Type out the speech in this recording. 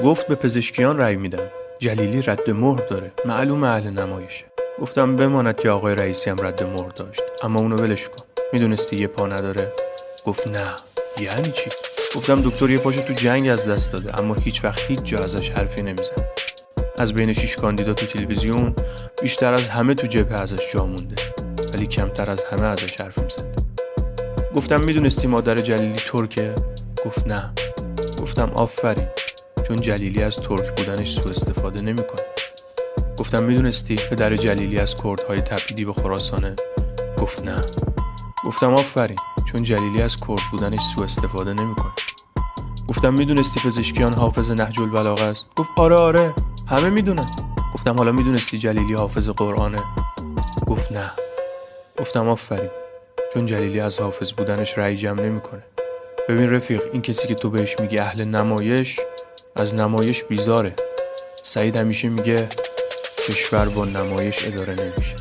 گفت به پزشکیان رأی میدم. جلیلی رد مهر داره، معلوم اهل نمایشه. گفتم بماند که آقای رئیسی هم رد مهر داشت، اما اونو ولش کن. میدونستی یه پا نداره؟ گفت نه. یعنی چی؟ گفتم دکتر یه پاشو تو جنگ از دست داده، اما هیچ وقت هیچ جا ازش حرفی نمیزن. از بین 6 کاندیدا تو تلویزیون بیشتر از همه تو جبهه ازش جا مونده، ولی کمتر از همه ازش حرف میزد. گفتم میدونستی مادر جلیلی ترکه؟ گفت نه. گفتم آفرین، چون جلیلی از ترک بودنش سوء استفاده نمیکنه. گفتم میدونستی پدر جلیلی از کردهای تبعیدی به خراسانه؟ گفت نه. گفتم آفرین، چون جلیلی از کرد بودنش سوء استفاده نمیکنه. گفتم میدونستی پزشکیان حافظ نهج البلاغه است؟ گفت آره همه میدونن. گفتم حالا میدونستی جلیلی حافظ قرآنه؟ گفت نه. گفتم آفرین، چون جلیلی از حافظ بودنش رأی جمع نمیکنه. ببین رفیق، این کسی که تو بهش میگی اهل نمایش، از نمایش بیزاره. سعید همیشه میگه کشور با نمایش اداره نمیشه.